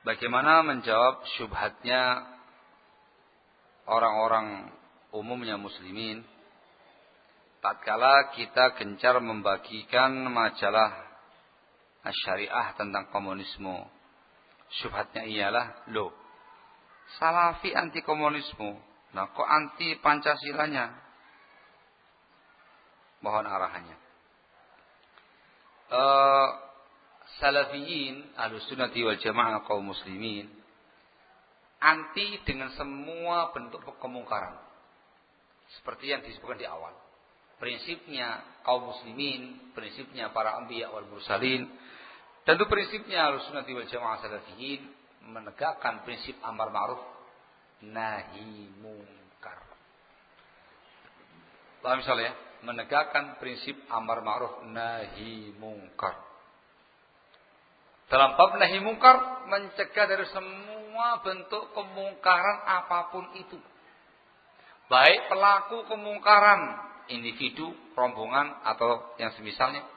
Bagaimana menjawab syubhatnya orang-orang umumnya muslimin tatkala kita gencar membagikan majalah syariah tentang komunisme. Syubhatnya ialah, loh, Salafi anti komunisme, nah kok anti Pancasilanya? Mohon arahannya. Salafiyin, Ahlussunnah wal Jamaah kaum muslimin anti dengan semua bentuk kemungkaran. Seperti yang disebutkan di awal. Prinsipnya kaum muslimin, prinsipnya para anbiya wal mursalin, tentu prinsipnya Ahlussunnah wal Jamaah salafiyin menegakkan prinsip amar ma'ruf nahi mungkar. Paham misalnya ya? Menegakkan prinsip amar ma'ruf nahi mungkar. Dalam bab nahi mungkar mencegah dari semua bentuk kemungkaran apapun itu. Baik pelaku kemungkaran individu, rombongan atau yang semisalnya,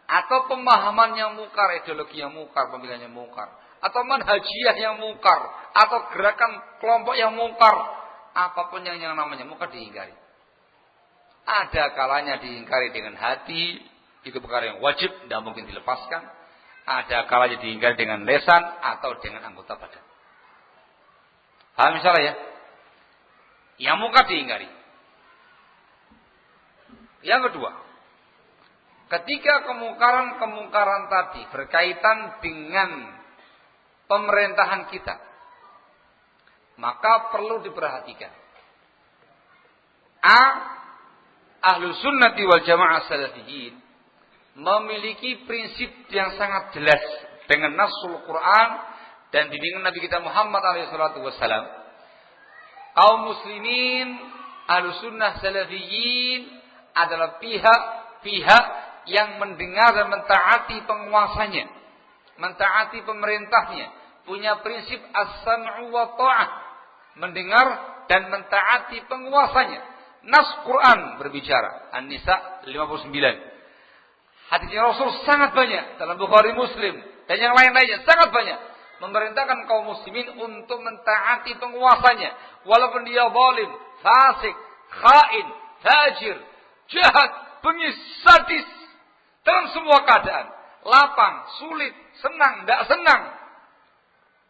atau pemahaman yang mungkar, ideologi yang mungkar, pemikiran yang mungkar, atau manhajiyah yang mungkar, atau gerakan kelompok yang mungkar, apapun yang namanya mungkar diingkari. Ada kalanya diingkari dengan hati, itu perkara yang wajib, tidak mungkin dilepaskan. Ada kalanya diingkari dengan lesan atau dengan anggota badan. Paham misalnya ya? Yang mungkar diingkari. Yang kedua, ketika kemungkaran tadi berkaitan dengan pemerintahan kita, maka perlu diperhatikan. Ahlussunnah wal Jamaah salafiyin memiliki prinsip yang sangat jelas dengan nasul Quran dan bimbingan Nabi kita Muhammad SAW. Kaum muslimin Ahlussunnah salafiyin adalah pihak yang mendengar dan mentaati penguasanya, mentaati pemerintahnya, punya prinsip as-sam'u wa ta'ah, mendengar dan mentaati penguasanya. Nas Quran berbicara, An-Nisa 59. Hadisnya Rasul sangat banyak dalam Bukhari Muslim dan yang lain-lainnya sangat banyak memerintahkan kaum muslimin untuk mentaati penguasanya walaupun dia zalim, fasik, khain, fajir, jahat, bengis, sadis, dalam semua keadaan, lapang, sulit, senang, tidak senang,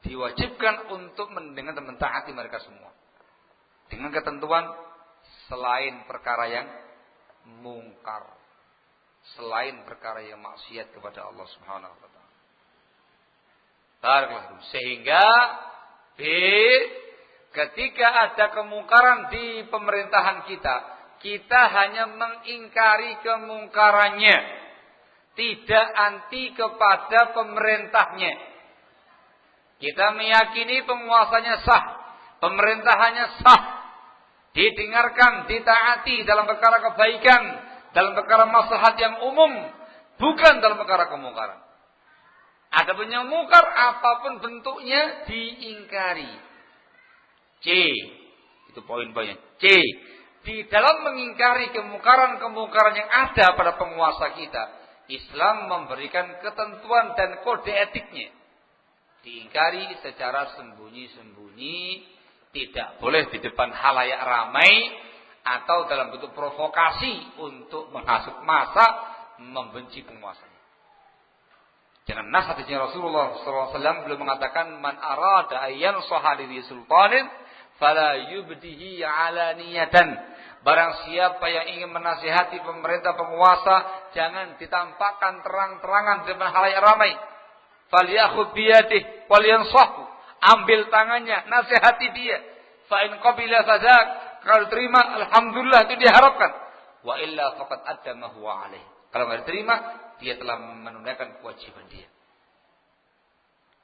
diwajibkan untuk mendengar dan mentaati mereka semua dengan ketentuan selain perkara yang mungkar, selain perkara yang maksiat kepada Allah Subhanahu wa taala. Sehingga ketika ada kemungkaran di pemerintahan kita hanya mengingkari kemungkarannya, tidak anti kepada pemerintahnya. Kita meyakini penguasanya sah, pemerintahannya sah, didengarkan, ditaati dalam perkara kebaikan, dalam perkara maslahat yang umum, bukan dalam perkara kemungkaran. Adapun yang mungkar apapun bentuknya diingkari. C, itu poin-poinnya. C, di dalam mengingkari kemungkaran-kemungkaran yang ada pada penguasa kita, Islam memberikan ketentuan dan kode etiknya. Diingkari secara sembunyi-sembunyi, tidak boleh di depan halayak ramai, atau dalam bentuk provokasi untuk menghasut massa membenci penguasanya. Jangan nas hadisnya Rasulullah SAW belum mengatakan man arada ayyan sahali sultanin fala yubdihi alaniyatan. Barang siapa yang ingin menasihati pemerintah penguasa, jangan ditampakkan terang-terangan di depan halayak ramai. Falyakhudh biyadihi walyansahhu. Ambil tangannya, nasihati dia. Fa in qabila fadzak, kalau terima alhamdulillah, itu diharapkan. Wa illa faqad adda ma huwa alaih. Kalau enggak diterima, dia telah menunaikan kewajiban dia.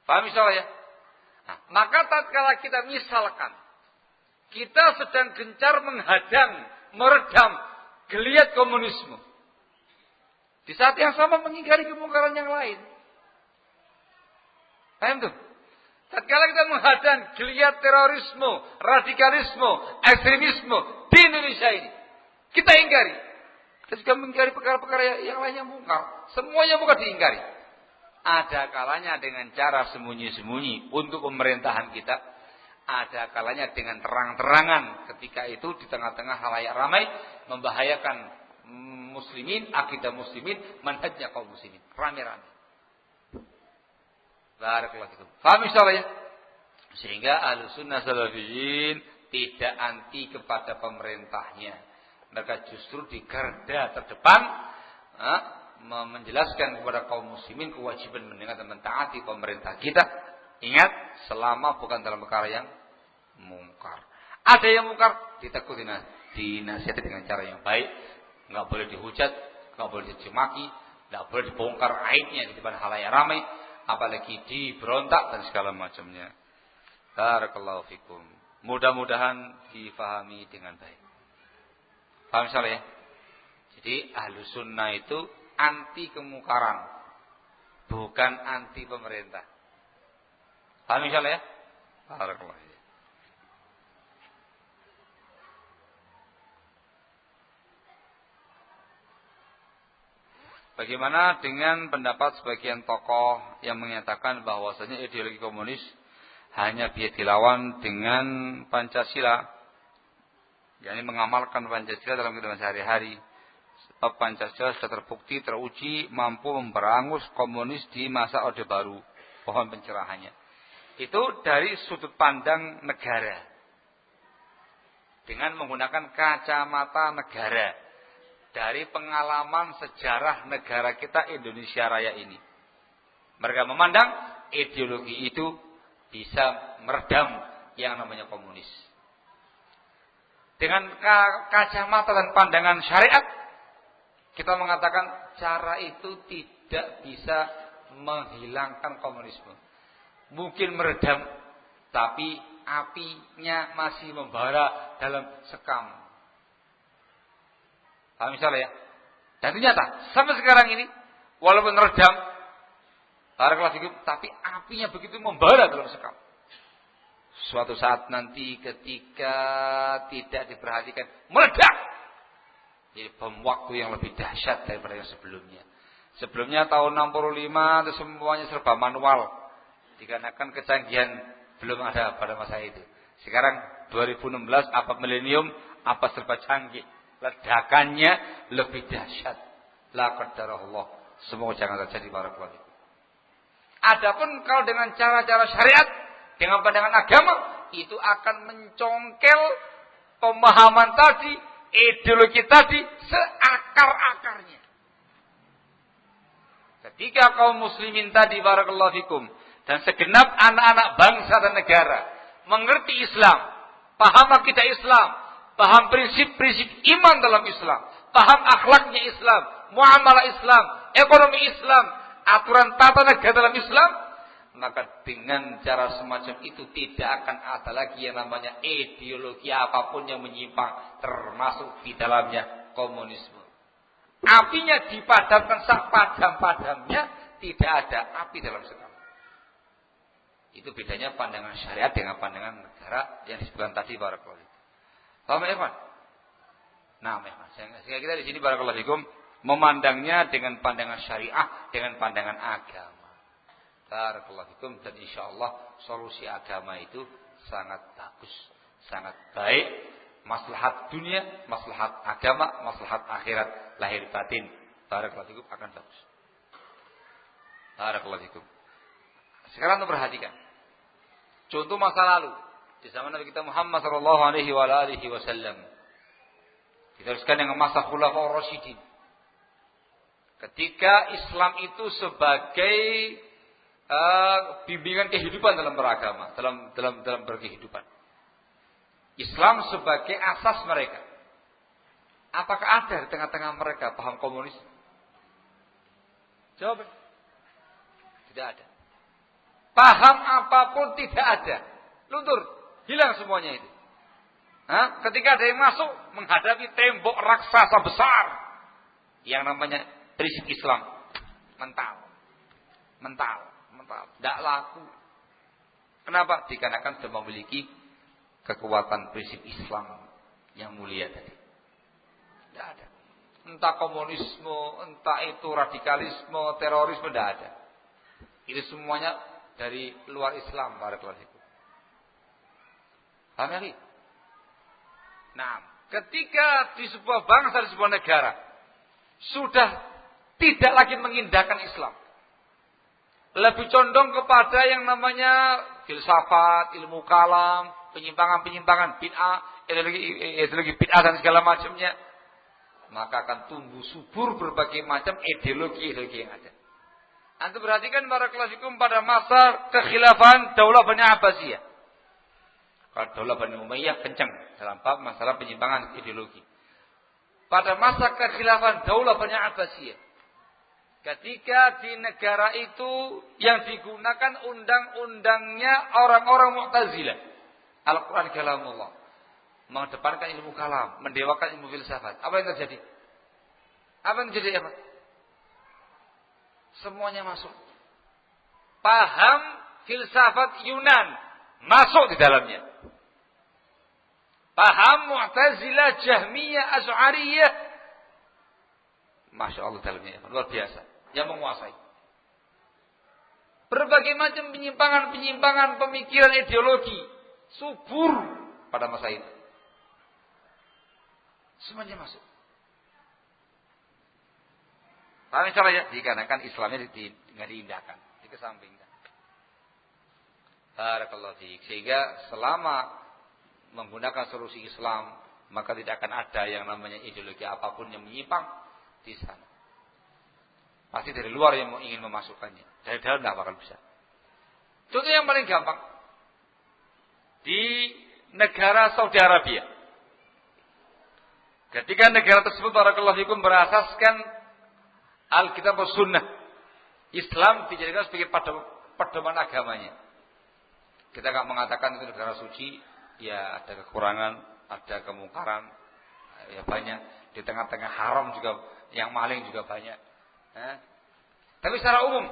Paham misalnya ya? Nah, maka tatkala kita misalkan kita sedang gencar menghadang, meredam geliat komunisme, di saat yang sama mengingkari kemungkaran yang lain. Paham tuh? Tatkala kita menghadang geliat terorisme, radikalisme, ekstremisme di Indonesia ini, kita ingkari. Kita juga mengingkari perkara-perkara yang lainnya mungkar. Semuanya mungkar diingkari. Ada kalanya dengan cara sembunyi-sembunyi untuk pemerintahan kita. Ada kalanya dengan terang-terangan ketika itu di tengah-tengah halayak ramai membahayakan muslimin, akidah muslimin, manhajnya kaum muslimin. Rame-rame. Barakallahu fikum. Paham insyaallah ya? Sehingga Ahlussunnah Salafiyin tidak anti kepada pemerintahnya. Mereka justru di garda terdepan menjelaskan kepada kaum muslimin kewajiban mendengar dan mentaati pemerintah kita. Ingat, selama bukan dalam perkara yang mungkar. Ada yang mungkar, ditegur, dinasihati dengan cara yang baik. Enggak boleh dihujat, enggak boleh dicemaki, enggak boleh dibongkar aibnya di depan halayak ramai, apalagi diberontak dan segala macamnya. Barakallahu fikum. Mudah-mudahan difahami dengan baik. Paham insyaallah ya? Jadi Ahlussunnah itu anti kemungkaran, bukan anti pemerintah. Paham insyaallah ya? Barakallahu fikum. Bagaimana dengan pendapat sebagian tokoh yang menyatakan bahwasanya ideologi komunis hanya bisa dilawan dengan Pancasila, yakni mengamalkan Pancasila dalam kehidupan sehari-hari. Sebab Pancasila sudah terbukti, teruji, mampu memberangus komunis di masa Orde Baru. Pohon pencerahannya. Itu dari sudut pandang negara. Dengan menggunakan kacamata negara. Dari pengalaman sejarah negara kita Indonesia Raya ini. Mereka memandang ideologi itu bisa meredam yang namanya komunis. Dengan kacamata dan pandangan syariat, kita mengatakan cara itu tidak bisa menghilangkan komunisme. Mungkin meredam, tapi apinya masih membara dalam sekam. Paham misalnya ya? Dan ternyata sampai sekarang ini walaupun redam tapi apinya begitu membara dalam sekam. Suatu saat nanti ketika tidak diperhatikan meledak. Jadi bom waktu yang lebih dahsyat daripada yang sebelumnya. Sebelumnya tahun 65 itu semuanya serba manual. Dikarenakan kecanggihan belum ada pada masa itu. Sekarang 2016 apa milenium apa serba canggih. Ledakannya lebih dahsyat. La qadarullah. Semoga jangan terjadi barakallahu fikum. Adapun kalau dengan cara-cara syariat, dengan pandangan agama, itu akan mencongkel pemahaman tadi, ideologi tadi seakar-akarnya. Ketika kaum muslimin tadi barakallahu fikum dan segenap anak-anak bangsa dan negara mengerti Islam, paham akidah Islam, paham prinsip-prinsip iman dalam Islam, paham akhlaknya Islam, muamalah Islam, ekonomi Islam, aturan tata negara dalam Islam, maka dengan cara semacam itu tidak akan ada lagi yang namanya ideologi apapun yang menyimpang, termasuk di dalamnya komunisme. Apinya dipadamkan sepadam-padamnya, tidak ada api dalam sekam. Itu bedanya pandangan syariat dengan pandangan negara yang disebutkan tadi barakallahu fikum. Paham ya, Pak? Nah, memang sehingga kita di sini barakallahu fikum memandangnya dengan pandangan syariah, dengan pandangan agama. Barakallahu fikum, dan insyaallah solusi agama itu sangat bagus, sangat baik, maslahat dunia, maslahat agama, maslahat akhirat, lahir batin. Barakallahu fikum akan bagus. Barakallahu fikum. Sekarang untuk perhatikan. Contoh masa lalu di zaman Nabi kita Muhammad sallallahu alaihi wasallam. Diteruskan dengan masa Khulafaur Rasyidin. Ketika Islam itu sebagai bimbingan kehidupan dalam beragama, dalam berkehidupan. Islam sebagai asas mereka. Apakah ada di tengah-tengah mereka paham komunis? Jawab. Tidak ada. Paham apapun tidak ada. Luntur, hilang semuanya itu. Ketika ada yang masuk menghadapi tembok raksasa besar yang namanya prinsip Islam, mental. Tidak laku. Kenapa? Dikarenakan sudah memiliki kekuatan prinsip Islam yang mulia tadi. Tidak ada. Entah komunisme, entah itu radikalisme, terorisme, tidak ada. Itu semuanya dari luar Islam, barakallahu fikum. Paham ya? Nah, ketika di sebuah bangsa, di sebuah negara sudah tidak lagi mengindahkan Islam, lebih condong kepada yang namanya filsafat, ilmu kalam, penyimpangan-penyimpangan, bid'ah, ideologi bid'ah dan segala macamnya, maka akan tumbuh subur berbagai macam ideologi yang ada. Anda perhatikan barakallahu fikum pada masa kekhilafan Daulah Bani Abbasiyah. Kalau Daulah Bani Umayyah kencang dalam bab masalah penyimpangan ideologi. Pada masa kekhilafan Daulah Bani Abbasiyah, ketika di negara itu yang digunakan undang-undangnya orang-orang Mu'tazilah, Al-Quran kalamullah, mengedepankan ilmu kalam, mendewakan ilmu filsafat. Apa yang terjadi? Apa yang terjadi? Apa? Semuanya masuk. Paham filsafat Yunan masuk di dalamnya. Paham Mu'tazilah, Jahmiyah, Asy'ariyah, Masya Allah dalamnya. Luar biasa. Yang menguasai. Berbagai macam penyimpangan-penyimpangan pemikiran ideologi subur pada masa itu. Semuanya masuk. Paham caranya? Dikarenakan Islamnya tidak diindahkan, dikesampingkan. Barakallahu fiik. Sehingga selama menggunakan solusi Islam, maka tidak akan ada yang namanya ideologi apapun yang menyimpang di sana. Pasti dari luar yang ingin memasukkannya. Dari dalam tidak bakal bisa. Contoh yang paling gampang. Di negara Saudi Arabia. Ketika negara tersebut barakallahu fikum berasaskan Alkitab dan Sunnah, Islam dijadikan sebagai pedoman agamanya. Kita tidak mengatakan itu negara suci, ya ada kekurangan, ada kemungkaran, ya banyak. Di tengah-tengah haram juga, yang maling juga banyak. Tapi secara umum,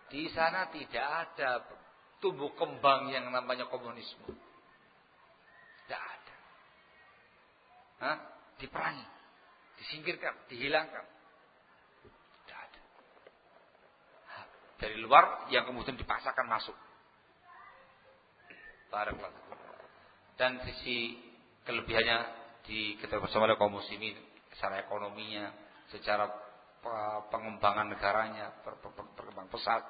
di sana tidak ada tumbuh kembang yang namanya komunisme. Tidak ada. Diperangi, disingkirkan, dihilangkan. Tidak ada. Dari luar yang kemudian dipaksakan masuk. Barakallahu. Dan sisi kelebihannya diketahui bersama oleh kaum muslimin secara ekonominya, secara pengembangan negaranya, berkembang pesat,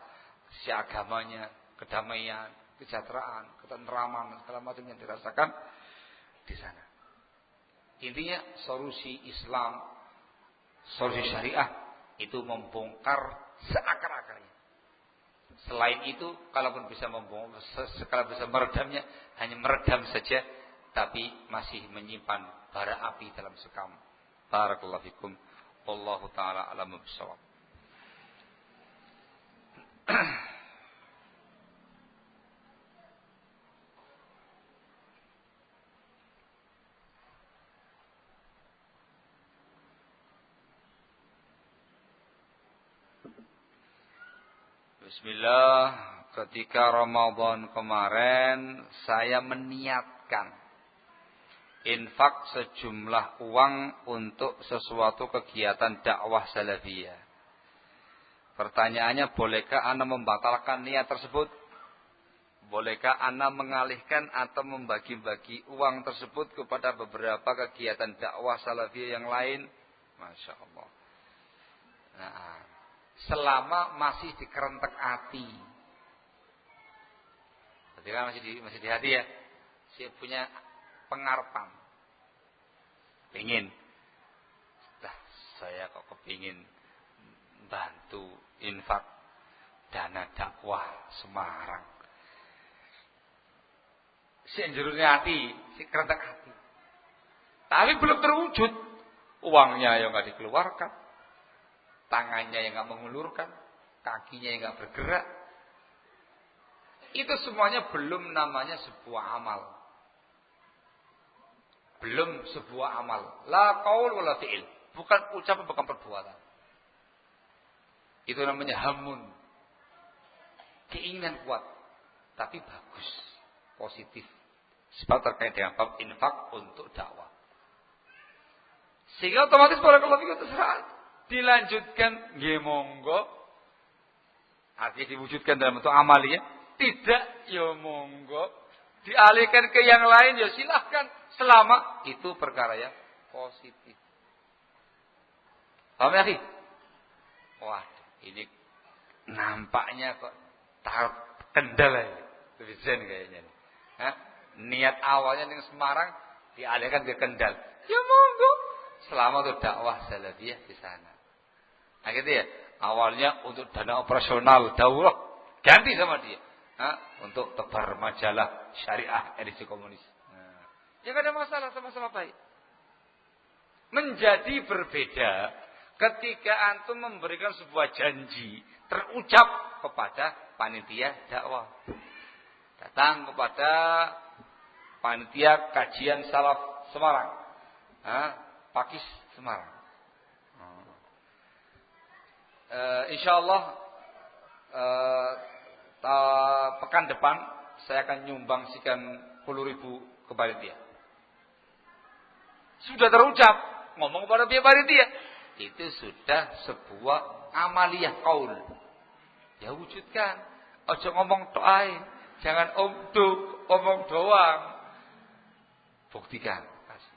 sisi agamanya, kedamaian, kesejahteraan, ketentraman, segala macam yang dirasakan di sana. Intinya solusi Islam, solusi syariah itu membongkar seakar-akarnya. Selain itu, kalaupun bisa membongkar, sekala bisa meredamnya, hanya meredam saja, tapi masih menyimpan bara api dalam sekam. Barakallahu fikum. Wallahu ta'ala a'lamu bissawab. Bismillah, ketika Ramadan kemarin saya meniatkan infak sejumlah uang untuk sesuatu kegiatan dakwah salafiyah. Pertanyaannya, bolehkah Anda membatalkan niat tersebut? Bolehkah Anda mengalihkan atau membagi-bagi uang tersebut kepada beberapa kegiatan dakwah salafiyah yang lain? Masya Allah. Nah, selama masih dikerentek hati. Berarti kan masih di hati ya. Saya punya pengharapan. Pengen. Saya kok kepingin bantu infak dana dakwah Semarang. Si jeruknya hati, si kerentek hati. Tapi belum terwujud. Uangnya yang nggak dikeluarkan. Tangannya yang nggak mengulurkan, kakinya yang nggak bergerak. Itu semuanya belum namanya sebuah amal. Belum sebuah amal. La qaul wala fi'il. Bukan ucapan, bukan perbuatan. Itu namanya hamun. Keinginan kuat. Tapi bagus. Positif. Sebab terkait dengan bab infak untuk dakwah. Sehingga otomatis barakallahu fikum terserah. Dilanjutkan, nggih monggo. Artinya diwujudkan dalam bentuk amaliyah. Tidak, ya monggo. Dialihkan ke yang lain, ya silahkan. Selama itu perkara yang positif. Paham ya, Ki? Wah, ini nampaknya kok tahap kendala ini. Lebih zen kayaknya. Hah? Niat awalnya di Semarang dialihkan ke Kendal. Ya monggo. Selama itu dakwah salafiyah di sana. Nah gitu ya. Awalnya untuk dana operasional daurah ganti sama dia. Untuk tebar majalah syariah edisi komunis. Ya gak ada masalah, sama-sama baik. Menjadi berbeda ketika antum memberikan sebuah janji terucap kepada panitia dakwah. Datang kepada panitia kajian salaf Semarang. Pakis Semarang. Insyaallah pekan depan saya akan nyumbangsikan 10.000 ke panitia. Sudah terucap ngomong kepada pihak panitia. Itu sudah sebuah amaliyah qaul. Ya wujudkan. Ojo ngomong doain, jangan omong doang. Buktikan, kasih.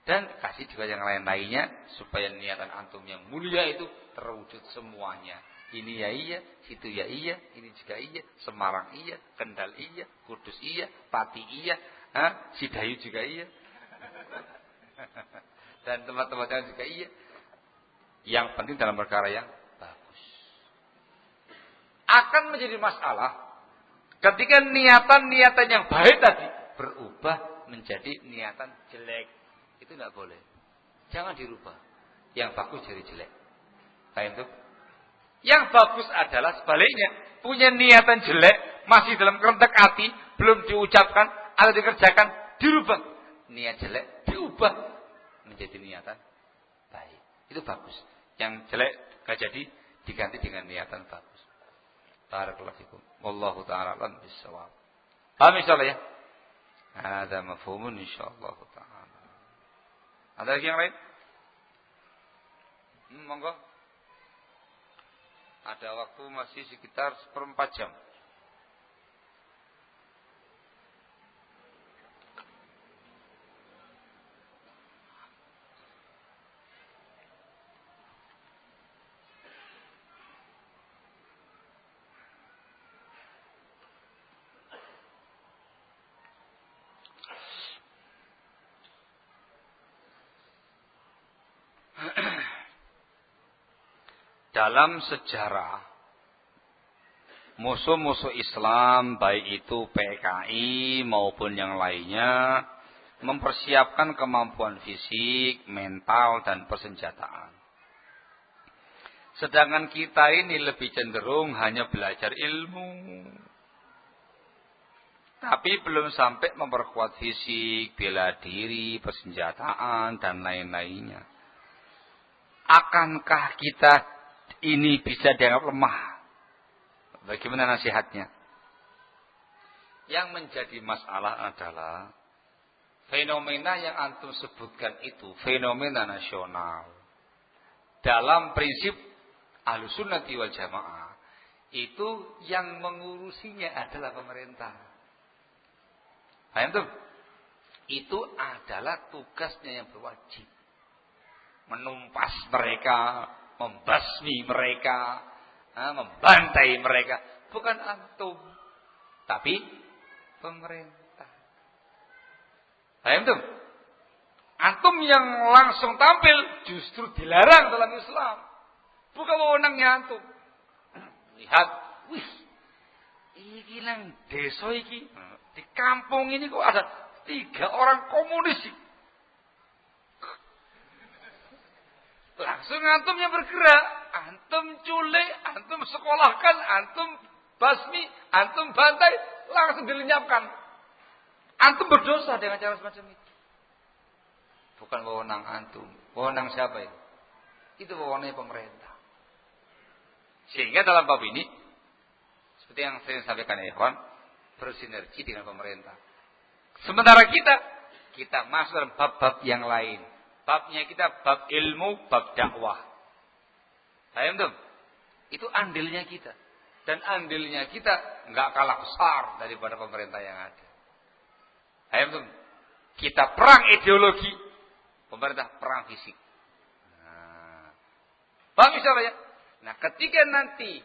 Dan kasih juga yang lain-lainnya supaya niatan antum yang mulia itu terwujud semuanya. Ini ya iya, situ ya iya, ini juga iya, Semarang iya, Kendal iya, Kudus iya, Pati iya, Sidayu juga iya. Dan tempat-tempat yang juga iya. Yang penting dalam perkara yang bagus. Akan menjadi masalah ketika niatan-niatan yang baik tadi berubah menjadi niatan jelek. Itu tidak boleh. Jangan dirubah. Yang bagus jadi jelek. Kayak itu. Yang bagus adalah sebaliknya. Punya niatan jelek, masih dalam kerentak hati, belum diucapkan atau dikerjakan, dirubah. Niat jelek diubah menjadi niatan baik. Itu bagus. Yang jelek gak jadi diganti dengan niatan bagus. Barakallahu fikum. Wallahu ta'ala alam bissawab. Paham insyaallah ya? Ada mafhumun insyaallah ta'ala. Ada lagi yang lain? Monggo. Ada waktu masih sekitar 1/4 jam. Dalam sejarah musuh-musuh Islam baik itu PKI maupun yang lainnya mempersiapkan kemampuan fisik, mental dan persenjataan. Sedangkan kita ini lebih cenderung hanya belajar ilmu. Tapi belum sampai memperkuat fisik, bela diri, persenjataan dan lain-lainnya. Akankah kita ini bisa dianggap lemah? Bagaimana nasihatnya? Yang menjadi masalah adalah fenomena yang antum sebutkan itu fenomena nasional. Dalam prinsip Ahlussunnah wal Jamaah itu yang mengurusinya adalah pemerintah. Paham tuh? Itu adalah tugasnya yang berwajib. Menumpas mereka, membasmi mereka, membantai mereka. Bukan antum, tapi pemerintah. Paham tuh? Antum yang langsung tampil justru dilarang dalam Islam. Bukan wewenangnya antum. Lihat, wih, iki nang desa iki, di kampung ini kok ada 3 orang komunis. Langsung antum yang bergerak, antum culik, antum sekolahkan, antum basmi, antum bantai, langsung dilenyapkan. Antum berdosa dengan cara semacam itu. Bukan wewenang antum. Wewenang siapa itu? Itu wewenangnya pemerintah. Sehingga dalam bab ini, seperti yang saya sampaikan ya ikhwan, bersinergi dengan pemerintah. Sementara kita masuk dalam bab-bab yang lain. Babnya kita bab ilmu, bab dakwah. Paham tuh? Itu andilnya kita. Dan andilnya kita nggak kalah besar daripada pemerintah yang ada. Ayo tuh, kita perang ideologi, pemerintah perang fisik. Paham ya? Nah, ketika nanti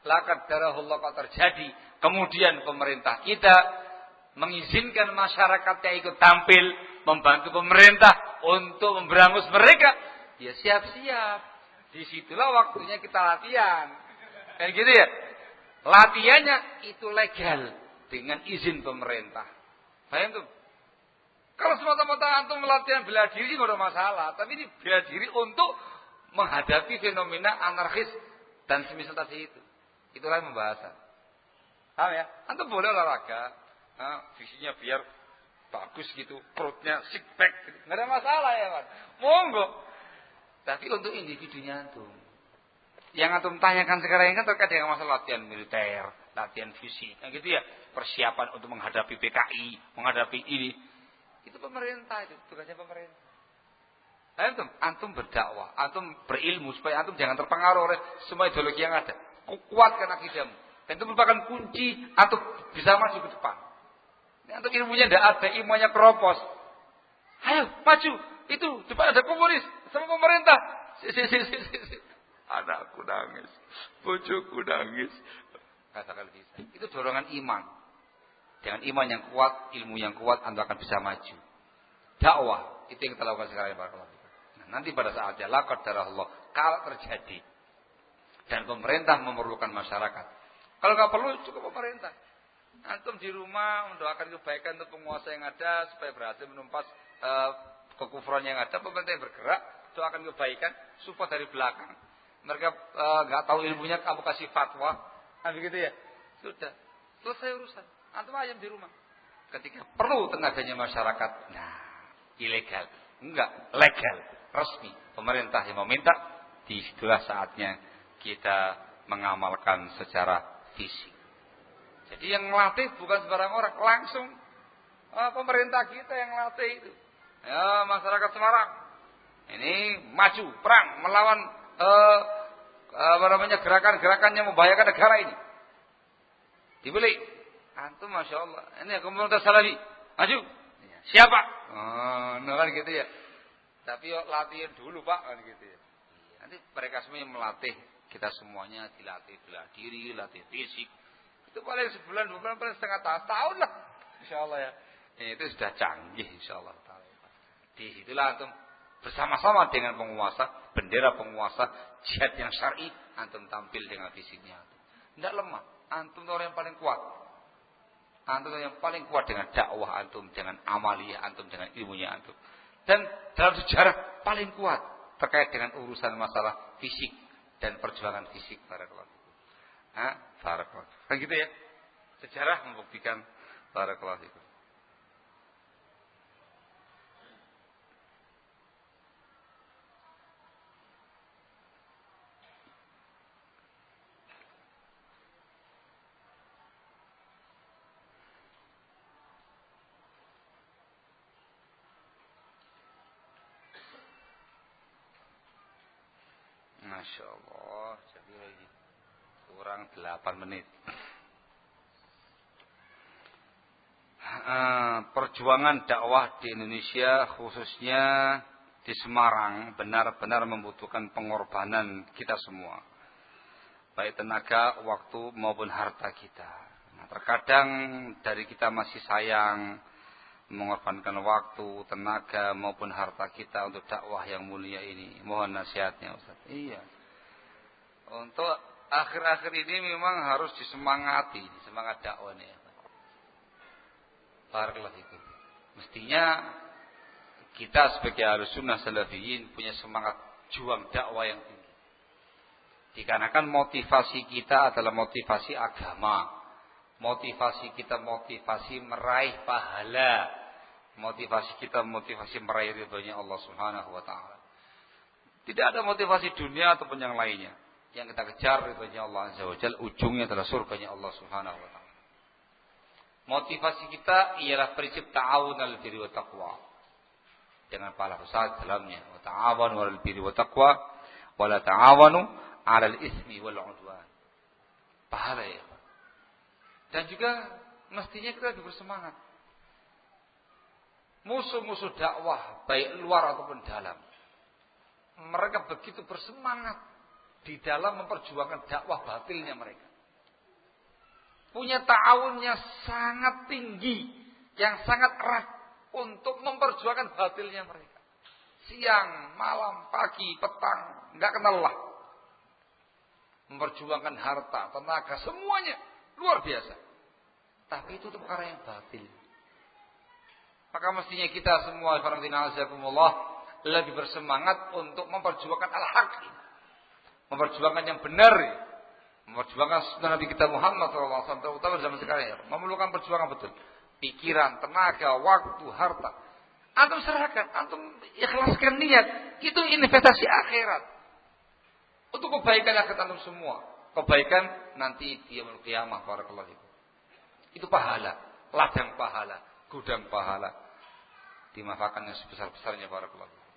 laqad darahullah terjadi, kemudian pemerintah kita mengizinkan masyarakatnya ikut tampil, membantu pemerintah untuk memberangus mereka, ya siap-siap. Disitulah waktunya kita latihan. Kan gitu ya? Latihannya itu legal dengan izin pemerintah. Paham tuh? Kalau semata-mata antum latihan bela diri nggak ada masalah, tapi ini bela diri untuk menghadapi fenomena anarkis dan semisal tadi itu. Itulah pembahasan. Paham ya? Antum boleh olahraga, visinya biar bagus gitu, perutnya six pack, gitu. Nggak ada masalah ya kan? Monggo. Tapi untuk individunya antum, yang antum tanyakan sekarang ini kan terkait dengan masalah latihan militer, latihan fisik, kan gitu ya, persiapan untuk menghadapi PKI, menghadapi ini, itu pemerintah, itu tugasnya pemerintah. Antum berdakwah, antum berilmu supaya antum jangan terpengaruh oleh semua ideologi yang ada. Kuatkan akidahmu. Dan itu merupakan kunci antum bisa maju ke depan. Ini antum ilmunya tidak ada, ilmunya keropos. Ayo maju, itu depan ada komunis sama pemerintah. Anakku nangis, bojoku nangis. Katakan bisa. Itu dorongan iman. Dengan iman yang kuat, ilmu yang kuat, antum akan bisa maju. Dakwah itu yang kita lakukan sekarang ya. Nanti pada saatnya laqad darahullah kalau terjadi dan pemerintah memerlukan masyarakat. Kalau nggak perlu cukup pemerintah. Antum di rumah mendoakan kebaikan untuk penguasa yang ada supaya berhasil menumpas kekufuran yang ada. Pemerintah yang bergerak doakan kebaikan support dari belakang. Mereka nggak tahu ilmunya, kamu kasih fatwa, begitu ya. Sudah selesai urusan. Antum ayam di rumah. Ketika perlu tenaganya masyarakat, nah ilegal, enggak legal. Resmi pemerintah yang meminta, disitulah saatnya kita mengamalkan secara fisik. Jadi yang melatih bukan sembarang orang, langsung pemerintah kita yang melatih itu. Ya, masyarakat Semarang ini maju perang melawan gerakan-gerakan yang membahayakan negara ini. Dibeli, antum masya Allah, ini komunitas Salafi maju. Siapa? Nah kan gitu ya. Tapi latihan dulu Pak, kan gitu ya. Nanti mereka semua yang melatih, kita semuanya dilatih bela diri, latih fisik. Itu paling sebulan, 2 bulan, paling setengah tahun lah. Insyaallah ya. Itu sudah canggih insyaallah. Di situlah antum bersama-sama dengan penguasa, bendera penguasa, jihad yang syar'i, antum tampil dengan fisiknya. Tidak lemah, antum orang yang paling kuat. Antum yang paling kuat dengan dakwah antum, dengan amaliyah antum, dengan ilmunya antum. Dan dalam sejarah paling kuat terkait dengan urusan masalah fisik dan perjuangan fisik barakallahu. Barakallahu. Kan gitu ya. Sejarah membuktikan barakallahu. Masya Allah, jadi lagi kurang 8 menit. Perjuangan dakwah di Indonesia, khususnya di Semarang, benar-benar membutuhkan pengorbanan kita semua. Baik tenaga, waktu maupun harta kita. Nah, terkadang dari kita masih sayang mengorbankan waktu, tenaga maupun harta kita untuk dakwah yang mulia ini. Mohon nasihatnya Ustaz. Iya. Untuk akhir-akhir ini memang harus disemangati, semangat dakwah ini. Barakallahu fikum. Mestinya kita sebagai Ahlussunnah Salafiyin punya semangat juang dakwah yang tinggi. Dikarenakan motivasi kita adalah motivasi agama. Motivasi kita motivasi meraih pahala. Motivasi kita motivasi meraih ridhonya Allah Subhanahu wa taala. Tidak ada motivasi dunia ataupun yang lainnya. Yang kita kejar ridhonya Allah Azza wa Jalla, ujungnya adalah surganya Allah Subhanahu wa taala. Motivasi kita ialah prinsip ta'awunal birri wa taqwa. Dengan pahala besar dalamnya. Wa ta'awanu 'alal birri wa taqwa wa la ta'awanu 'alal itsmi wal 'udwan. Pahala ya. Dan juga mestinya kita lebih bersemangat. Musuh-musuh dakwah baik luar ataupun dalam, mereka begitu bersemangat di dalam memperjuangkan dakwah batilnya mereka. Punya ta'awunnya sangat tinggi, yang sangat erat untuk memperjuangkan batilnya mereka. Siang, malam, pagi, petang, enggak kenal lelah. Memperjuangkan harta, tenaga, semuanya luar biasa. Tapi itu perkara yang batil. Maka mestinya kita semua lebih bersemangat untuk memperjuangkan al-haq, memperjuangkan yang benar, memperjuangkan sunnah Nabi kita Muhammad SAW, terutama zaman sekarang ya, memerlukan perjuangan betul. Pikiran, tenaga, waktu, harta. Antum serahkan, antum ikhlaskan niat. Itu investasi akhirat. Untuk kebaikan akhirat antum semua. Kebaikan nanti di yaumul qiyamah, barakallahu fikum. Itu pahala, ladang pahala, gudang pahala. Dimanfaatkan yang sebesar-besarnya, barakallahu fikum.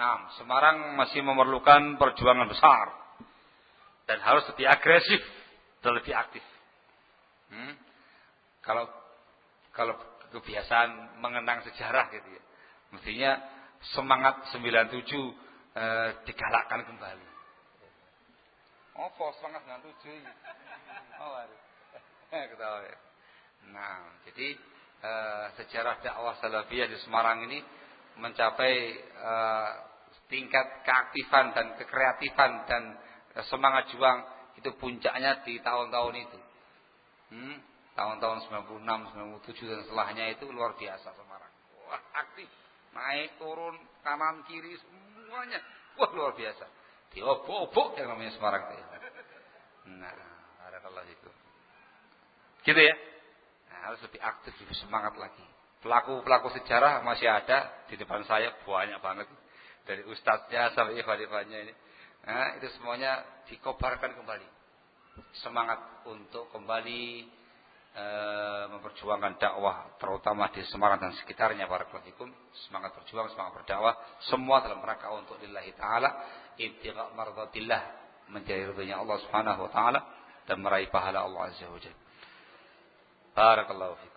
Nah, Semarang masih memerlukan perjuangan besar. Dan harus lebih agresif dan lebih aktif. Kalau kebiasaan mengenang sejarah gitu ya, mestinya semangat 97 digalakkan kembali. Oh, semangat 97. Oh, ketawa ya. Nah, jadi sejarah dakwah salafiyah di Semarang ini mencapai tingkat keaktifan dan kekreatifan dan semangat juang itu puncaknya di tahun-tahun itu. Tahun-tahun 96, 97 dan setelahnya itu luar biasa Semarang. Wah, aktif. Naik, turun, kanan, kiri, semuanya. Wah, luar biasa. Diobok-obok yang namanya Semarang itu. Nah, barakallahu fikum. Gitu ya. Nah, harus lebih aktif, lebih semangat lagi. Pelaku-pelaku sejarah masih ada di depan saya, banyak banget. Dari ustadznya sampai ikhwan-ikhwannya ini. Nah, itu semuanya dikobarkan kembali. Semangat untuk kembali memperjuangkan dakwah, terutama di Semarang dan sekitarnya, barakallahu fikum. Semangat berjuang, semangat berdakwah, semua dalam rangka untuk lillahi ta'ala, ibtigha' mardatillah, mencari ridhonya Allah Subhanahu wa taala dan meraih pahala Allah Azza wa Jalla. Barakallahu fikum.